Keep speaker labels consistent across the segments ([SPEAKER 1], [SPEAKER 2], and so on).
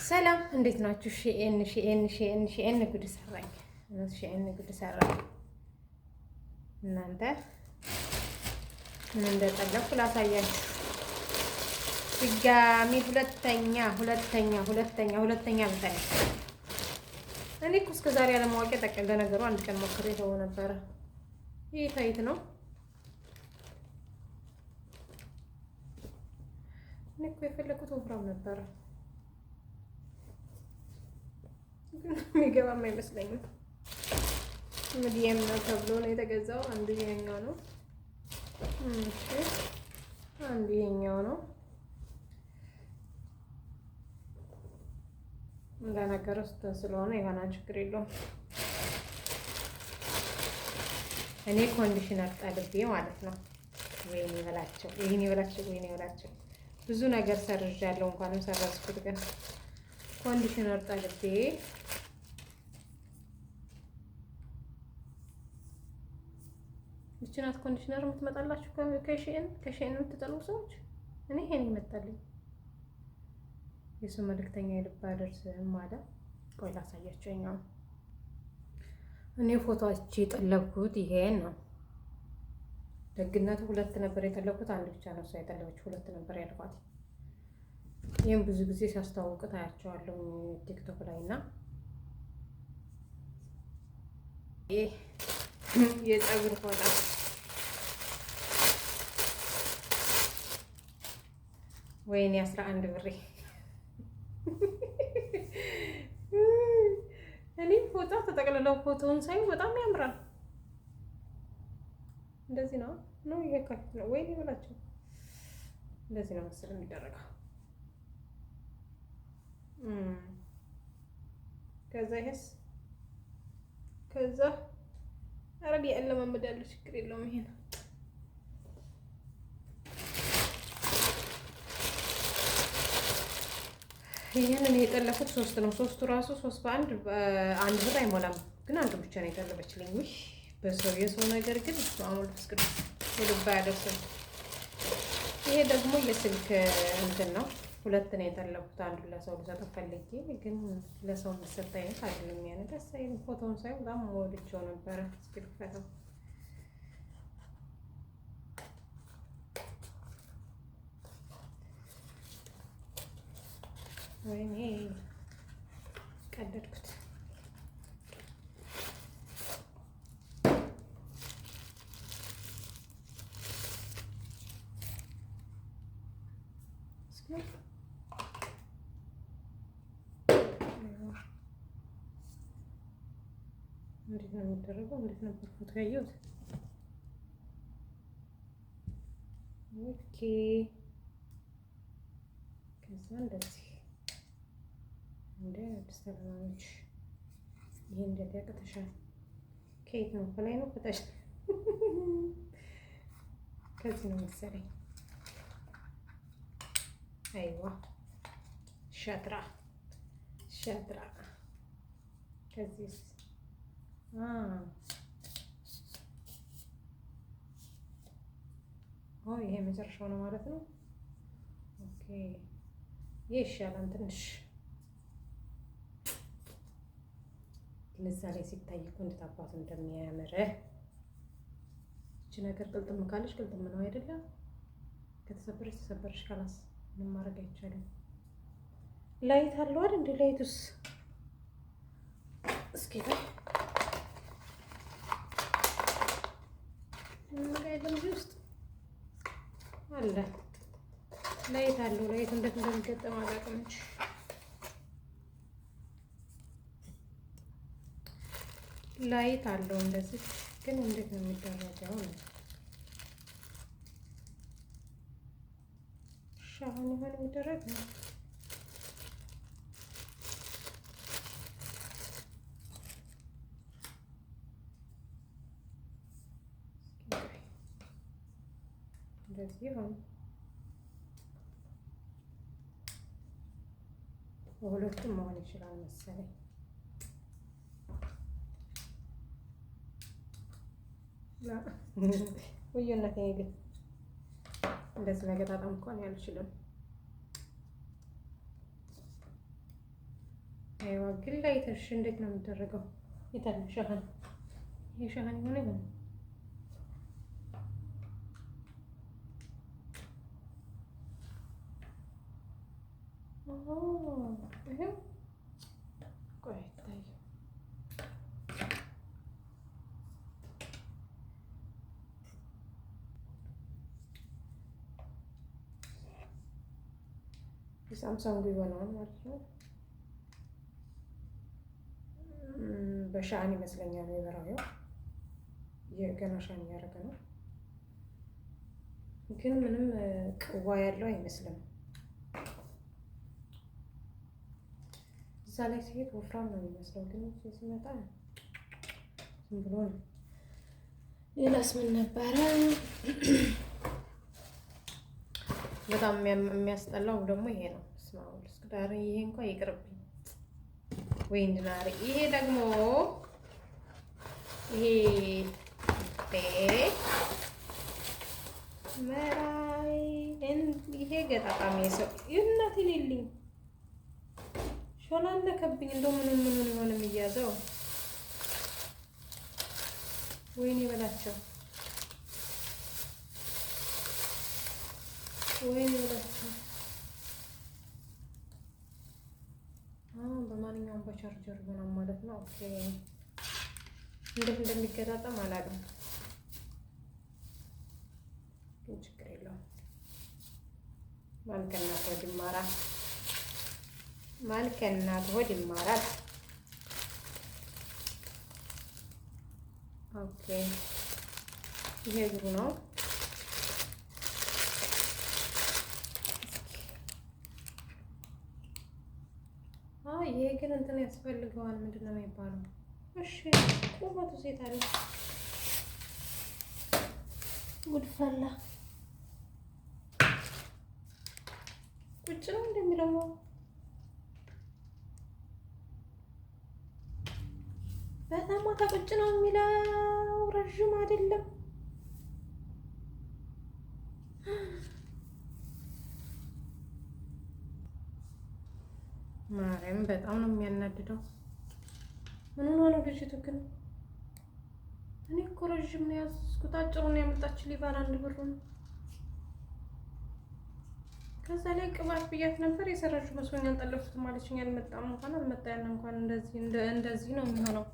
[SPEAKER 1] ሰላም እንዴት ናችሁ? ሺኤን ጉድ ሰራኝ። ሺኤን ጉድ ሰራኝ። እናንተ ምን እንደጠለኩ ላሳያችሁ። ድጋሚ ሁለተኛ ብታይ እኔ እኮ እስከ ዛሬ አለማወቅ ጠቀለ ነገሩ አንድ ቀን ሞክሬ ተው ነበረ። ይሄ ታይት ነው። እኔ እኮ የፈለኩት ወፍራም ነበረ ግን የሚገባም አይመስለኝም። ሚዲየም ነው ተብሎ ነው የተገዛው። አንዱ ይሄኛው ነው። እሺ አንዱ ይሄኛው ነው። እንደነገር ውስጥ ስለሆነ የሆነ ችግር የለውም። እኔ ኮንዲሽነር ጠልቤ ማለት ነው። ወይኔ በላቸው ብዙ ነገር ሰርዣለሁ። እንኳንም ሰረዝኩት ግን ኮንዲሽነር ጠልቤ እችናት ኮንዲሽነር የምትመጣላችሁ ከሼን የምትጠሉ ሰዎች እኔ ይሄን ይመጣልኝ። የሱ መልእክተኛ የልብ አደርስም ማለት ቆይ ላሳያችሁ። እኔ ፎቶዎች የጠለብኩት ይሄን ነው። ደግነቱ ሁለት ነበር የጠለብኩት፣ አንድ ብቻ ነው እሷ የጠለበችው። ሁለት ነበር ያልኳት። ይሄን ብዙ ጊዜ ሲያስተዋውቅ ታያቸዋለሁ ቲክቶክ ላይ እና የፀጉር ፎጣ ወይኔ 11 ብሬ። እኔ ፎጣ ተጠቅልለው ፎቶውን ሳይ በጣም ያምራል። እንደዚህ ነው ይሄካት ነው ወይኔ ብላችሁ እንደዚህ ነው መሰለኝ የሚደረገው። ከዛ አረብ ያለማመዳሉ። ችግር የለውም። ይሄ ነው ይሄንን የጠለፉት ሶስት ነው። ሶስቱ ራሱ ሶስት በአንድ አንድ ብር አይሞላም፣ ግን አንዱ ብቻ ነው የጠለበችልኝ። ውይ የሰው ነገር ግን ማሙል ፍስክር ልባ ያደርሰው። ይሄ ደግሞ የስልክ እንትን ነው። ሁለት ነው የጠለፉት። አንዱን ለሰው ልሰጠው ፈልጌ ግን ለሰው መሰጥ አይነት አይደለም። ያን ደስ አይልም። ፎቶውን ሳይ በጣም ወድጄው ነበረ። እስኪ ልክፈተው። ወይኔ ቀደድኩት። እንዴት ነው የሚደረገው? እንዴት ነበር ፎቶ ያየሁት? ኦኬ ከዛ እንደዚህ እንደ አዲስ ተለማመች። ይሄ እንዴት ያቅተሻል? ከየት ነው? ከላይ ነው ከታች? ከዚህ ነው መሰለኝ። አይዋ ሻጥራ ከዚህ ይሄ መጨረሻው ነው ማለት ነው። ኦኬ ይሄ ይሻላል ትንሽ። ግን እዛ ላይ ሲታይ እኮ እንዴት አባቱ እንደሚያምር። እቺ ነገር ቅልጥም ካለች ቅልጥም ነው አይደለም? ከተሰበረች ካላስ ምንም ማድረግ አይቻልም። ላይት አለው አይደል? እንደ ላይቱስ እስኪ እዚህ ውስጥ አለ ላይት አለው። ላይት እንዴት እንደሚገጠም አላውቅም እንጂ ላይት አለው እንደዚህ። ግን እንዴት ነው የሚደረገው? ሻሁን ይሆን የሚደረግ ነው። እንደዚህ ይሆን በሁለቱም መሆን ይችላል መሰለኝ። ወየነት ነው ግን እንደዚህ መገጣጠም እንኳን ያልችልም። አይዋ ግን ላይ ተርሽ እንዴት ነው የሚደረገው? የታለ ሻህን? ይሄ ሻህን የሆነ ይሆን? ይሄው ቆይ ይታያል። የሳምሰንጉ ይሆናል ማለት ነው። በሻህን ይመስለኛል የበራው የገና ሻህን እያደረገ ነው፣ ግን ምንም ቅዋ ያለው አይመስልም። እዛ ላይ ሲሄድ ወፍራም ነው የሚመስለው፣ ግን ሲመጣ ዝም ብሎ ነው። ሌላስ ምን ነበረ? በጣም የሚያስጠላው ደግሞ ይሄ ነው። ስማውልስ ዳር ይሄ እንኳን ይቅርብኝ ወይ እንድናሪ። ይሄ ደግሞ መራይ ይሄ ገጣጣሚ ሰው ይናት ይልልኝ ሾላ ለከብኝ እንደው ምን የሆነ የሚያዘው ወይኔ በላቸው ወይኔ በላቸው። በማንኛውም በቻርጀር ምናምን ማለት ነው። ኦኬ እንዴት እንደሚገጣጠም አላውቅም፣ ግን ችግር የለውም። ማን ከእናት ወድ ይማራል፣ ማን ከእናት ወድ ይማራል። ኦኬ ይሄ እግሩ ነው። ይሄ ግን እንትን ያስፈልገዋል። ምንድን ነው የሚባለው? እሺ ቁመቱ ሴት አለ ጉድፈላ ቁጭ ነው እንደሚለው በጣም ማታ ቁጭ ነው የሚለው፣ ረዥም አይደለም። ማርያም በጣም ነው የሚያናድደው። ምን ሆኖ ነው ልጅቱ ግን? እኔ እኮ ረዥም ነው ያዝኩት፣ አጭሩን ያመጣችልኝ ባለ 1 ብር ነው። ከዛ ላይ ቅባት ብያት ነበር የሰራችው መስሎኝ አንጠለፉት ማለችኝ። አልመጣም እንኳን አልመጣ ያን እንኳን እንደዚህ ነው የሚሆነው።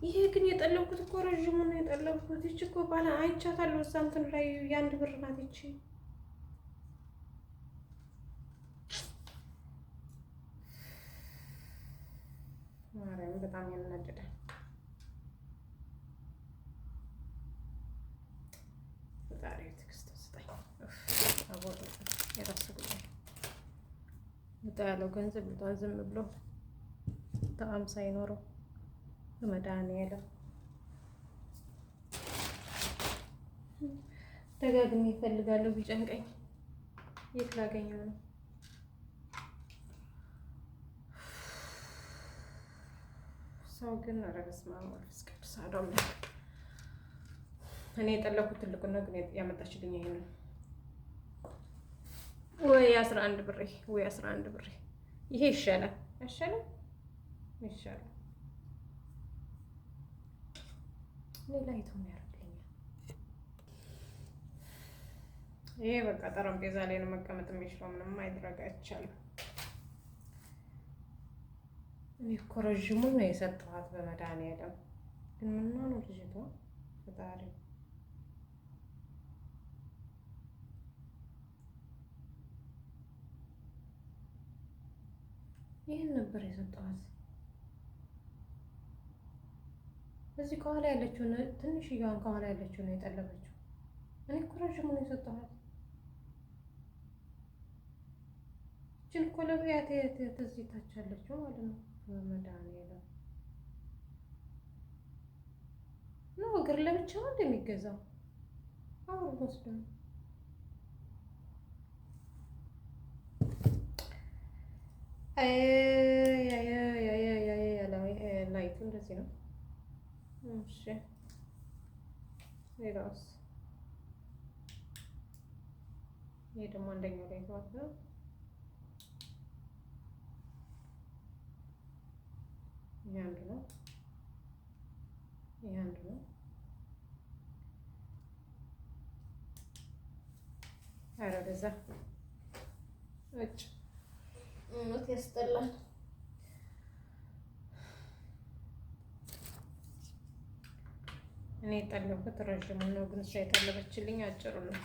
[SPEAKER 1] ይሄ ግን የጠለብኩት እኮ ረዥሙ ነው የጠለብኩት። ይቺ እኮ ባለ አይቻታለሁ እዛ እንትን ላይ የ1 ብር ናት ይቺ። ማርያም በጣም ያናድዳል። ፈጣሪ ትዕግስት ስጠኝ። አቦ የራሱ ጉዳይ ወጣ ያለው ገንዘብ በጣም ዝም ብሎ ጣዕም ሳይኖረው በመድኃኒዓለም ደጋግሜ እፈልጋለሁ ቢጨንቀኝ የት ላገኘው ነው? ሰው ግን ኧረ በስመ አብ ወመንፈስ ቅዱስ አሐዱ አምላክ። እኔ የጠለኩት ትልቁን ነው ግን ያመጣችልኝ ይሄንን ወይ 11 ብሬ ወይ 11 ብሬ። ይሄ ይሻላል አይሻልም? ይሻላል። ሌላ ይተው ያደርግልኛል። ይሄ በቃ ጠረጴዛ ላይ ነው መቀመጥ የሚችለው። ምንም ማድረግ አይቻልም። እኔ እኮ ረዥሙን ነው የሰጠኋት በመድኃኒዓለም። ግን ምን ነው ልጅቷ ፈጣሪ ይህን ነበር የሰጠኋት። እዚህ ከኋላ ያለችውን ትንሽዬዋን ከኋላ ያለችውን ነው የጠለበችው። እኔ እኮ ረዥሙን ነው የሰጠኋት። እችን እኮ ለብያት እዚህ ታች ያለችው ማለት ነው። በመድኃኒዓለም ነው እግር ለብቻ ነው እንደሚገዛው አሁን ወስዶ ላይቱ እንደዚህ ነው። እሺ ሌላውስ? ይሄ ደግሞ አንደኛው ላይ ነው። ይሄ አንዱ ነው። ይሄ አንዱ ነው። ኧረ በዛ እጭ ሞት ያስጠላል። እኔ የጠለብኩት ረዥሙን ነው፣ ግን እሷ የጠለበችልኝ አጭሩ ነው።